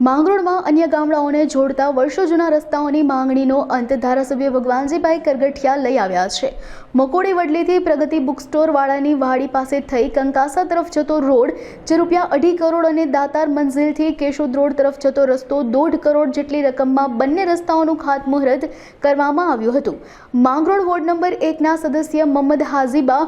માંગરોળમાં અન્ય ગામડાઓને જોડતા વર્ષો જૂના રસ્તાઓની માંગણીનો અંત ધારાસભ્ય ભગવાનજીભાઈ કરગઠિયા લઈ આવ્યા છે। મકોડી વડલીથી પ્રગતિ બુક સ્ટોર વાળાની વાડી પાસે થઈ કંકાસા તરફ જતો રોડ જે ₹2.5 કરોડ અને દાતાર મંઝિલથી કેશોદ રોડ તરફ જતો રસ્તો 1.5 કરોડ જેટલી રકમમાં બંને રસ્તાઓનું ખાતમુહૂર્ત કરવામાં આવ્યું હતું। માંગરોળ વોર્ડ નંબર 1ના સદસ્ય મોહમ્મદ હાજીબા,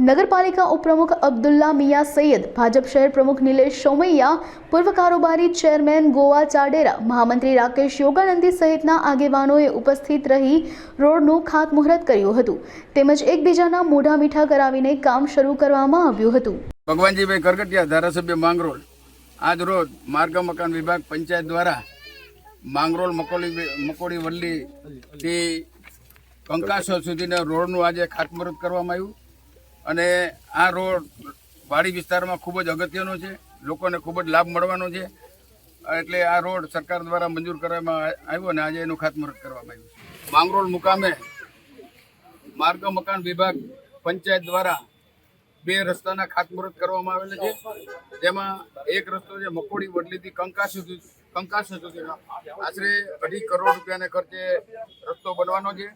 નગરપાલિકા ઉપપ્રમુખ અબ્દુલ્લા મિયા સૈયદ, ભાજપ શહેર પ્રમુખ નિલેશ સોમૈયા, પૂર્વ કારોબારી ચેરમેન ગોવા ચાડેરા, મહામંત્રી રાકેશ યોગાનંદી સહિતના આગેવાનોએ ઉપસ્થિત રહી રોડનું ખાતમુહૂર્ત કર્યું હતું તેમજ એકબીજાના મોઢા મીઠા કરાવીને કામ શરૂ કરવામાં આવ્યું હતું। ભગવાનજીભાઈ કરગઠિયા, ધારાસભ્ય માંગરોળ, આજ રોજ માર્ગ મકાન વિભાગ પંચાયત દ્વારા માંગરોળ મકોડી વલ્લીથી કંકાસો સુધીના રોડનું આજે ખાતમુહૂર્ત કરવામાં આવ્યું અને આ રોડ વાડી વિસ્તારમાં ખૂબ જ અગત્યનો છે, લોકોને ખૂબ જ લાભ મળવાનો છે, એટલે આ રોડ સરકાર દ્વારા મંજૂર કરવામાં આવ્યો અને આજે એનું ખાતમુહૂર્ત કરવામાં આવ્યું। માંગરોળ મુકામે માર્ગ મકાન વિભાગ પંચાયત દ્વારા 2 રસ્તાના ખાતમુહૂર્ત કરવામાં આવેલા છે, જેમાં એક રસ્તો છે મકોડી વડલીથી કંકાસો સુધીનો આશરે ₹2.5 કરોડ રૂપિયાના ખર્ચે રસ્તો બનવાનો છે।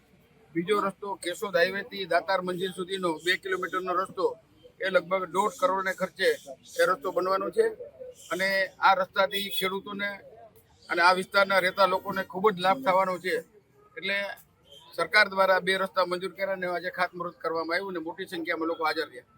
બીજો રસ્તો કેશોદ હાઈવેથી દાતાર મંજિલ સુધીનો 2 કિલોમીટરનો રસ્તો એ લગભગ ₹1.5 કરોડના ખર્ચે એ રસ્તો બનવાનો છે અને આ રસ્તાથી ખેડૂતોને અને આ વિસ્તારના રહેતા લોકોને ખૂબ જ લાભ થવાનો છે, એટલે સરકાર દ્વારા 2 રસ્તા મંજૂર કર્યા અને આજે ખાતમુહૂર્ત કરવામાં આવ્યું અને મોટી સંખ્યામાં લોકો હાજર રહ્યા।